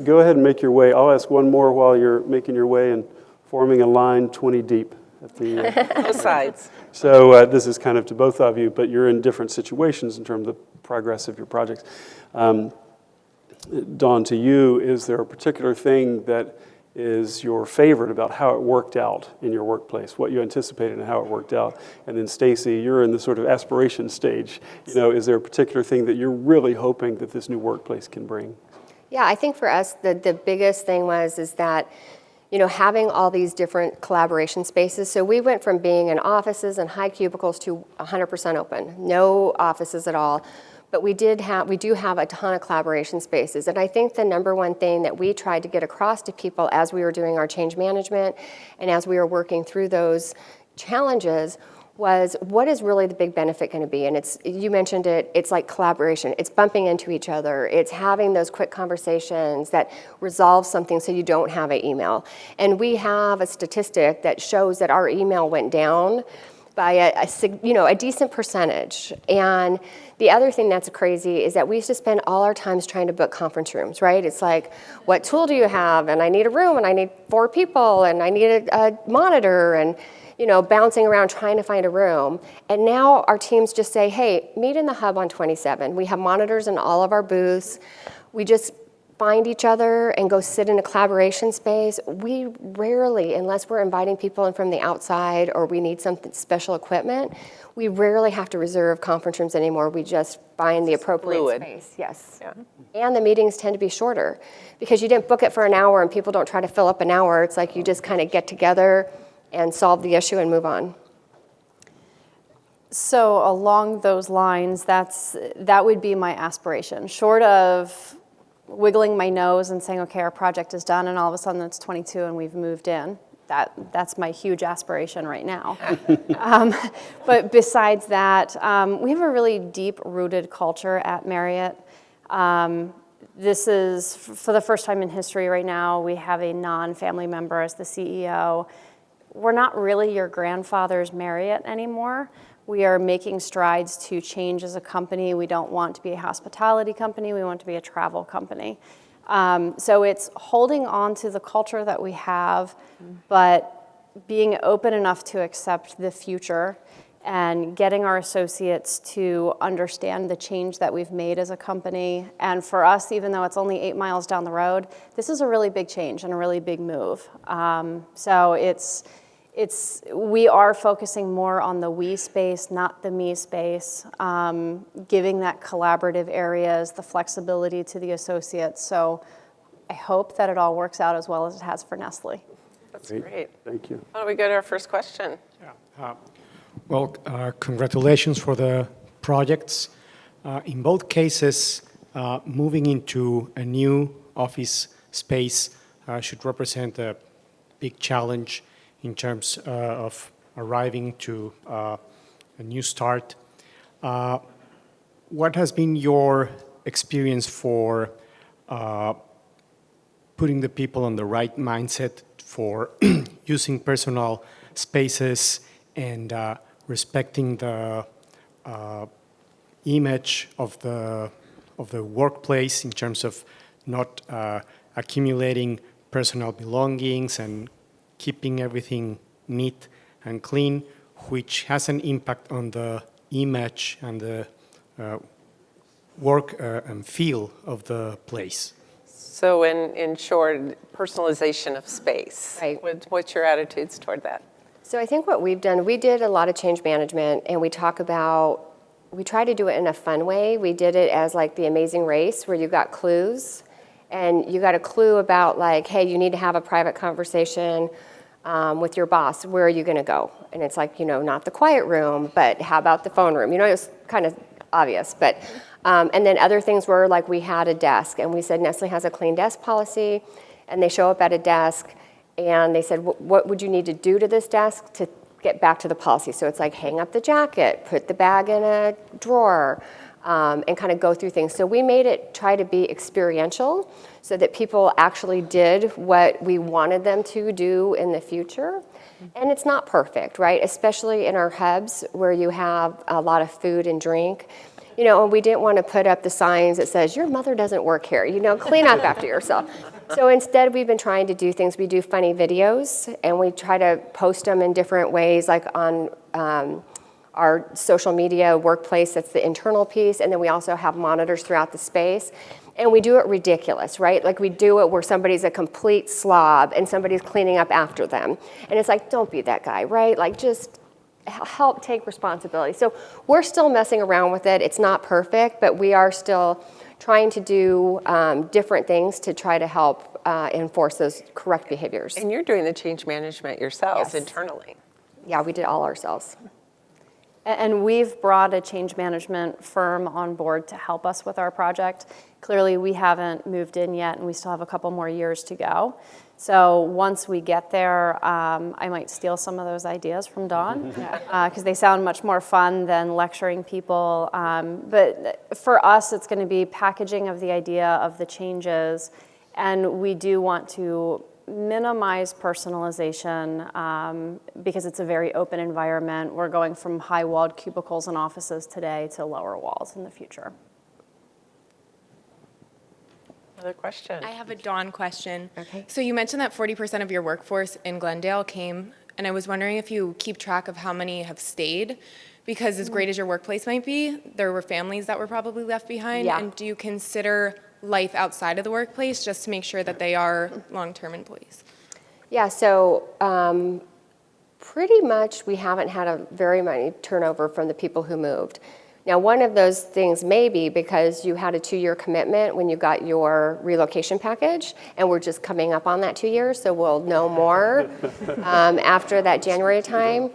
go ahead and make your way. I'll ask one more while you're making your way and forming a line 20 deep at the Both sides. So this is kind of to both of you, but you're in different situations in terms of the progress of your projects. Dawn, to you, is there a particular thing that is your favorite about how it worked out in your workplace, what you anticipated and how it worked out? And then Stacy, you're in the sort of aspiration stage. Is there a particular thing that you're really hoping that this new workplace can bring? Yeah, I think for us, the biggest thing is that, having all these different collaboration spaces. So we went from being in offices and high cubicles to 100% open, no offices at all. But we do have a ton of collaboration spaces. And I think the number one thing that we tried to get across to people as we were doing our change management and as we were working through those challenges was, what is really the big benefit going to be? And you mentioned it's like collaboration. It's bumping into each other. It's having those quick conversations that resolve something so you don't have an email. And we have a statistic that shows that our email went down by a decent percentage. And the other thing that's crazy is that we used to spend all our times trying to book conference rooms, right? It's like, what tool do you have? And I need a room, and I need 4 people, and I need a monitor, and bouncing around trying to find a room. And now our teams just say, hey, meet in the hub on 27. We have monitors in all of our booths. We just find each other and go sit in a collaboration space. We rarely, unless we're inviting people in from the outside or we need some special equipment, we rarely have to reserve conference rooms anymore. We just find the appropriate fluid. space. Yes. Yeah. And the meetings tend to be shorter because you didn't book it for an hour and people don't try to fill up an hour. It's like you just kind of get together and solve the issue and move on. So along those lines, that would be my aspiration. Short of wiggling my nose and saying, okay, our project is done, and all of a sudden it's 22 and we've moved in. That's my huge aspiration right now. But besides that, we have a really deep-rooted culture at Marriott. This is, for the first time in history right now, we have a non-family member as the CEO. We're not really your grandfather's Marriott anymore. We are making strides to change as a company. We don't want to be a hospitality company. We want to be a travel company. So it's holding on to the culture that we have, but being open enough to accept the future and getting our associates to understand the change that we've made as a company. And for us, even though it's only 8 miles down the road, this is a really big change and a really big move. So we are focusing more on the we space, not the me space, giving that collaborative areas, the flexibility to the associates. So I hope that it all works out as well as it has for Nestle. That's great. Thank you. Why don't we go to our first question? Yeah. Well, congratulations for the projects. In both cases, moving into a new office space should represent a big challenge in terms of arriving to a new start. What has been your experience for putting the people on the right mindset for using personal spaces and respecting the image of the workplace in terms of not accumulating personal belongings and keeping everything neat and clean, which has an impact on the image and the work and feel of the place. So in short, personalization of space. Right. What's your attitudes toward that? So I think what we've done, we did a lot of change management, and we try to do it in a fun way. We did it as like the Amazing Race, where you got clues, and you got a clue about like, hey, you need to have a private conversation with your boss. Where are you going to go? And it's like, not the quiet room, but how about the phone room? It was kind of obvious, but and then other things were like we had a desk, and we said Nestle has a clean desk policy, and they show up at a desk, and they said, what would you need to do to this desk to get back to the policy? So it's like hang up the jacket, put the bag in a drawer, and kind of go through things. So we made it try to be experiential so that people actually did what we wanted them to do in the future. And it's not perfect, right? Especially in our hubs where you have a lot of food and drink. And we didn't want to put up the signs that says, your mother doesn't work here, clean up after yourself. So instead, we've been trying to do things. We do funny videos, and we try to post them in different ways, like on our social media workplace, that's the internal piece, and then we also have monitors throughout the space. And we do it ridiculous, right? Like we do it where somebody's a complete slob and somebody's cleaning up after them. And it's like, don't be that guy, right? Like just help take responsibility. So we're still messing around with it. It's not perfect, but we are still trying to do different things to try to help enforce those correct behaviors. And you're doing the change management yourselves Yes. internally. Yeah, we did all ourselves. And we've brought a change management firm on board to help us with our project. Clearly, we haven't moved in yet, and we still have a couple more years to go. So once we get there, I might steal some of those ideas from Dawn, because they sound much more fun than lecturing people. But for us, it's going to be packaging of the idea of the changes, and we do want to minimize personalization because it's a very open environment. We're going from high-walled cubicles and offices today to lower walls in the future. Another question? I have a Dawn question. Okay. So you mentioned that 40% of your workforce in Glendale came, and I was wondering if you keep track of how many have stayed, because as great as your workplace might be, there were families that were probably left behind. Yeah. And do you consider life outside of the workplace just to make sure that they are long-term employees? Yeah, so pretty much we haven't had a very many turnover from the people who moved. Now, one of those things may be because you had a 2-year commitment when you got your relocation package, and we're just coming up on that 2 years, so we'll know more after that January time.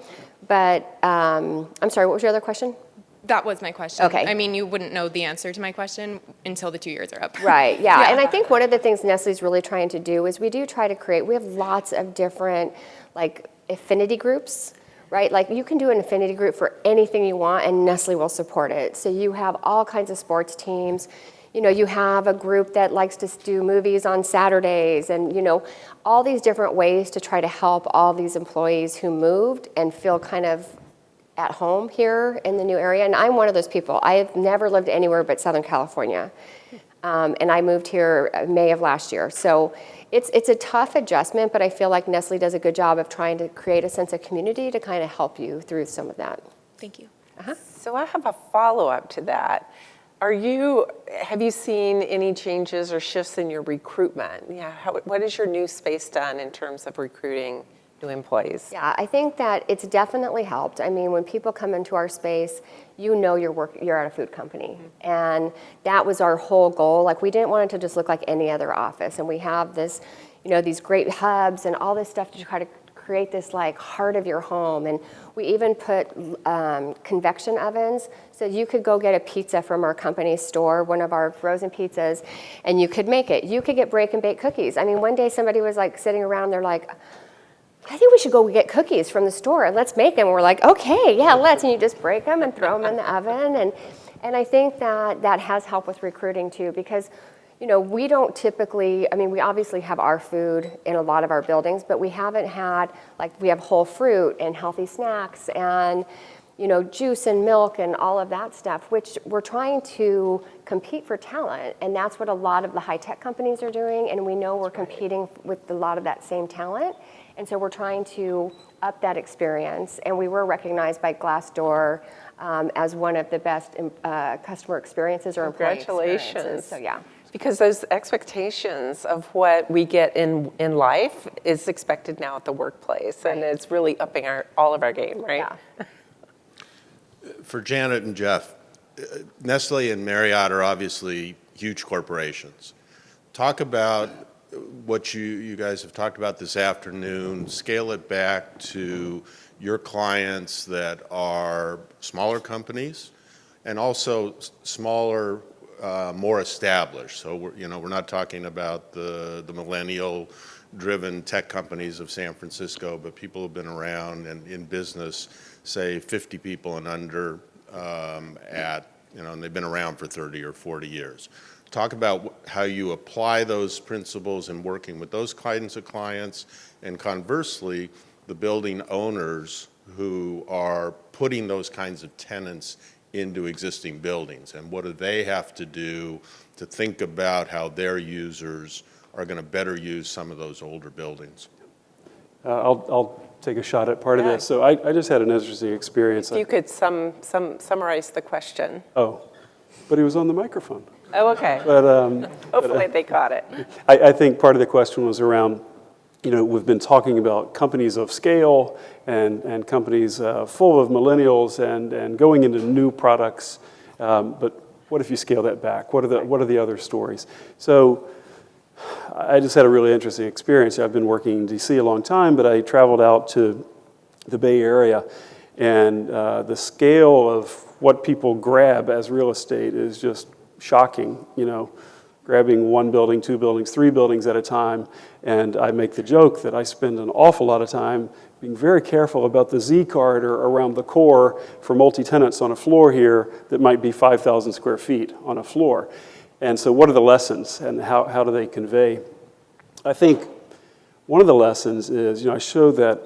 But I'm sorry, what was your other question? That was my question. Okay. I mean, you wouldn't know the answer to my question until the 2 years are up. Right, yeah. Yeah. And I think one of the things Nestle's really trying to do is we do try to create, we have lots of different like affinity groups, right? Like you can do an affinity group for anything you want and Nestle will support it. So you have all kinds of sports teams. You have a group that likes to do movies on Saturdays and, all these different ways to try to help all these employees who moved and feel kind of at home here in the new area. And I'm one of those people. I have never lived anywhere but Southern California. And I moved here May of last year. So it's a tough adjustment, but I feel like Nestle does a good job of trying to create a sense of community to kind of help you through some of that. Thank you. So I have a follow-up to that. Have you seen any changes or shifts in your recruitment? Yeah, what has your new space done in terms of recruiting new employees? Yeah, I think that it's definitely helped. I mean, when people come into our space, you're at a food company. Mm-hmm. And that was our whole goal. Like, we didn't want it to just look like any other office. And we have this, these great hubs and all this stuff to try to create this like heart of your home. And we even put convection ovens, so you could go get a pizza from our company store, one of our frozen pizzas, and you could make it. You could get break and bake cookies. I mean, one day somebody was like sitting around, they're like, I think we should go get cookies from the store and let's make them. And we're like, okay, yeah, let's. And you just break them and throw them in the oven. And I think that has helped with recruiting too, because we don't typically, we obviously have our food in a lot of our buildings, but we haven't had, we have whole fruit and healthy snacks and, juice and milk and all of that stuff, which we're trying to compete for talent. And that's what a lot of the high-tech companies are doing. And we know we're competing with a lot of that same talent. And so we're trying to up that experience. And we were recognized by Glassdoor as one of the best customer experiences or employee experiences. Congratulations. So yeah. Because those expectations of what we get in life is expected now at the workplace, and it's really upping all of our game, right? Yeah. For Janet and Jeff, Nestle and Marriott are obviously huge corporations. Talk about what you guys have talked about this afternoon, scale it back to your clients that are smaller companies and also smaller, more established. So we're not talking about the millennial-driven tech companies of San Francisco, but people who've been around and in business, say 50 people and under, and they've been around for 30 or 40 years. Talk about how you apply those principles in working with those kinds of clients, and conversely, the building owners who are putting those kinds of tenants into existing buildings, and what do they have to do to think about how their users are going to better use some of those older buildings? I'll take a shot at part of this. So I just had an interesting experience. If you could summarize the question. Oh, but he was on the microphone. Oh, okay. But Hopefully they caught it. I think part of the question was around, we've been talking about companies of scale and companies full of millennials and going into new products. But what if you scale that back? What are the other stories? So I just had a really interesting experience. I've been working in D.C. a long time, but I traveled out to the Bay Area, and the scale of what people grab as real estate is just shocking, grabbing one building, two buildings, three buildings at a time. And I make the joke that I spend an awful lot of time being very careful about the Z corridor around the core for multi-tenants on a floor here that might be 5,000 square feet on a floor. And so what are the lessons and how do they convey? I think one of the lessons is, I showed that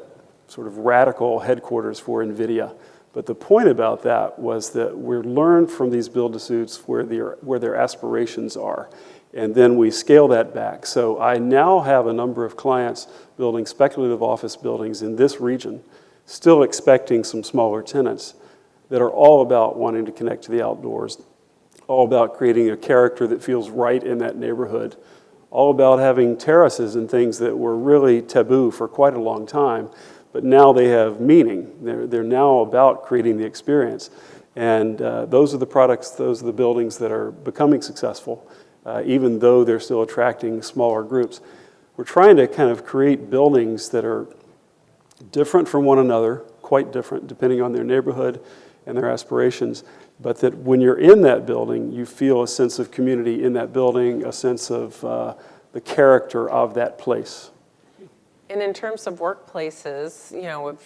sort of radical headquarters for NVIDIA. But the point about that was that we learn from these build-to-suits where their aspirations are, and then we scale that back. So I now have a number of clients building speculative office buildings in this region, still expecting some smaller tenants that are all about wanting to connect to the outdoors, all about creating a character that feels right in that neighborhood, all about having terraces and things that were really taboo for quite a long time. But now they have meaning. They're now about creating the experience. And those are the products, those are the buildings that are becoming successful, even though they're still attracting smaller groups. We're trying to kind of create buildings that are different from one another, quite different depending on their neighborhood and their aspirations, but that when you're in that building, you feel a sense of community in that building, a sense of the character of that place. And in terms of workplaces,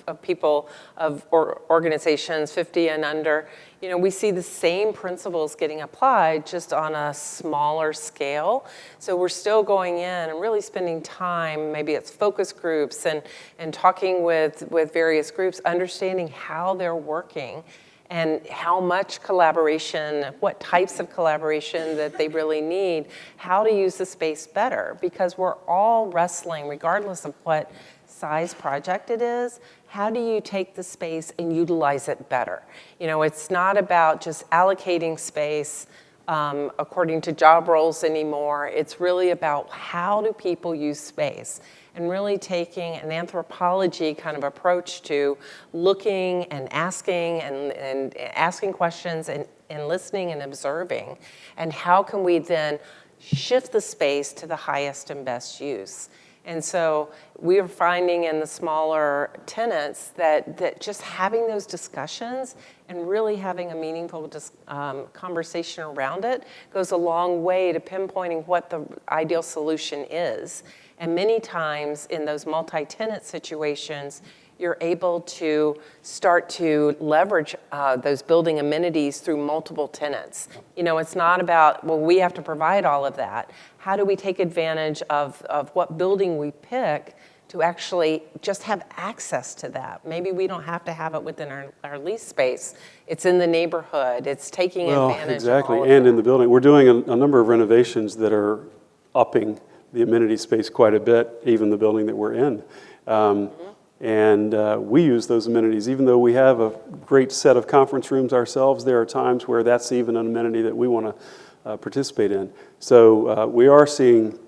of people, of organizations 50 and under, we see the same principles getting applied just on a smaller scale. So we're still going in and really spending time, maybe it's focus groups and talking with various groups, understanding how they're working and how much collaboration, what types of collaboration that they really need, how to use the space better, because we're all wrestling, regardless of what size project it is, how do you take the space and utilize it better? It's not about just allocating space according to job roles anymore. It's really about how do people use space, and really taking an anthropology kind of approach to looking and asking questions and listening and observing. And how can we then shift the space to the highest and best use? And so we are finding in the smaller tenants that just having those discussions and really having a meaningful conversation around it goes a long way to pinpointing what the ideal solution is. And many times in those multi-tenant situations, you're able to start to leverage those building amenities through multiple tenants. It's not about, well, we have to provide all of that. How do we take advantage of what building we pick to actually just have access to that? Maybe we don't have to have it within our lease space. It's in the neighborhood. It's taking advantage of all of and that. in the building. We're doing a number of renovations that are upping the amenity space quite a bit, even the building that we're in. And we use those amenities. Even though we have a great set of conference rooms ourselves, there are times where that's even an amenity that we want to participate in. So we are seeing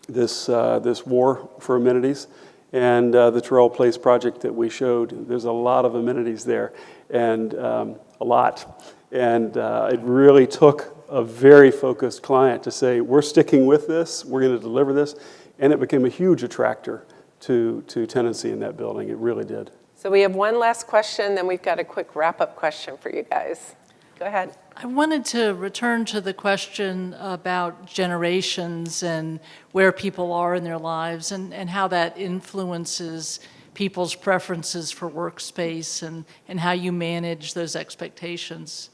this war for amenities. And the Terrell Place project that we showed, there's a lot of amenities there, and a lot. And it really took a very focused client to say, we're sticking with this, we're going to deliver this, and it became a huge attractor to tenancy in that building. It really did. So we have one last question, then we've got a quick wrap-up question for you guys. Go ahead. I wanted to return to the question about generations and where people are in their lives and how that influences people's preferences for workspace and how you manage those expectations.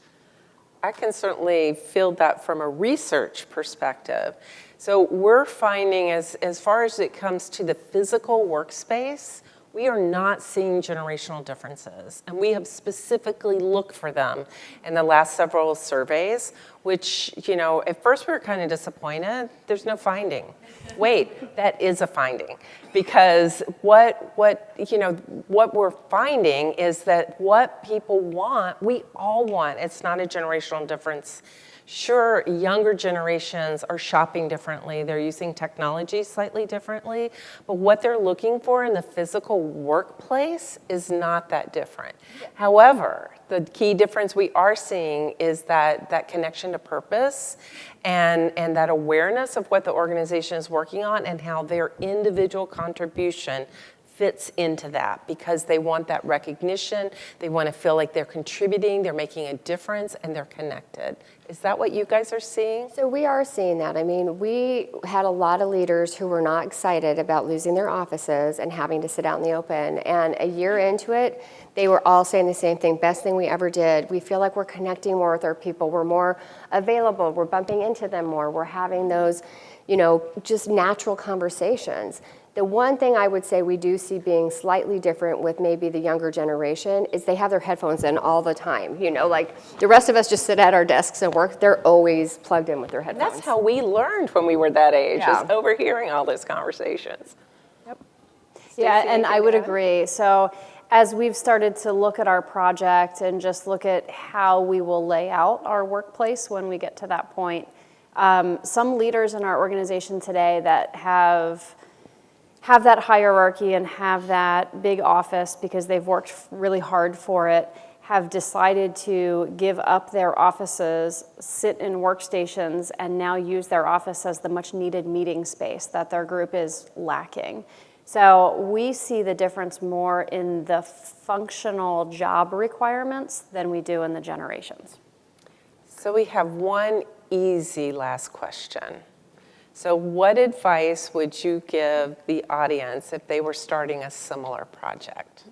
I can certainly field that from a research perspective. So we're finding as far as it comes to the physical workspace, we are not seeing generational differences. And we have specifically looked for them in the last several surveys, which, at first we were kind of disappointed. There's no finding. Wait, that is a finding. Because what we're finding is that what people want, we all want. It's not a generational difference. Sure, younger generations are shopping differently. They're using technology slightly differently. But what they're looking for in the physical workplace is not that different. However, the key difference we are seeing is that connection to purpose and that awareness of what the organization is working on and how their individual contribution fits into that, because they want that recognition, they want to feel like they're contributing, they're making a difference, and they're connected. Is that what you guys are seeing? So we are seeing that. I mean, we had a lot of leaders who were not excited about losing their offices and having to sit out in the open. And a year into it, they were all saying the same thing: best thing we ever did. We feel like we're connecting more with our people. We're more available. We're bumping into them more. We're having those, just natural conversations. The one thing I would say we do see being slightly different with maybe the younger generation is they have their headphones in all the time. Like the rest of us just sit at our desks and work. They're always plugged in with their headphones. That's how we learned when we were that age, Yeah. is overhearing all those conversations. Yeah, Stacey, and anything I to would add? agree. So as we've started to look at our project and just look at how we will lay out our workplace when we get to that point, some leaders in our organization today that have that hierarchy and have that big office because they've worked really hard for it, have decided to give up their offices, sit in workstations, and now use their office as the much needed meeting space that their group is lacking. So we see the difference more in the functional job requirements than we do in the generations. So we have one easy last question. So what advice would you give the audience if they were starting a similar project?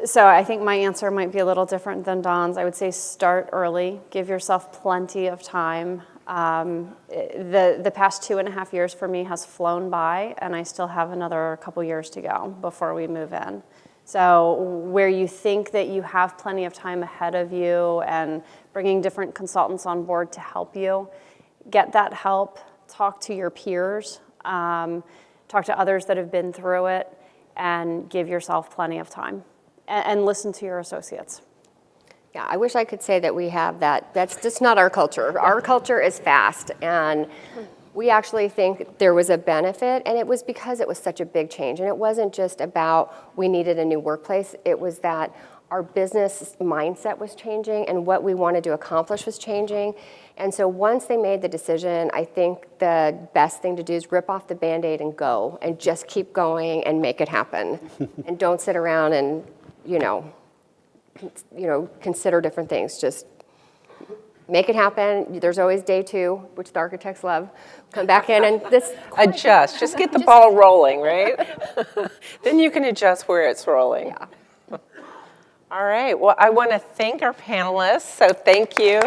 So I think my answer might be a little different than Dawn's. I would say start early, give yourself plenty of time. The past 2.5 years for me has flown by, and I still have another couple years to go before we move in. So where you think that you have plenty of time ahead of you and bringing different consultants on board to help you, get that help, talk to your peers, talk to others that have been through it, and give yourself plenty of time. And listen to your associates. Yeah, I wish I could say that we have that. That's just not our culture. Our culture is fast, and we actually think there was a benefit, and it was because it was such a big change. And it wasn't just about we needed a new workplace. It was that our business mindset was changing, and what we wanted to accomplish was changing. And so once they made the decision, I think the best thing to do is rip off the Band-Aid and go, and just keep going and make it happen. And don't sit around and, consider different things. Just make it happen. There's always day 2, which the architects love. Come back in and this. Adjust, just get the ball rolling, right? Then you can adjust where it's rolling. Yeah. All right, well, I want to thank our panelists, so thank you.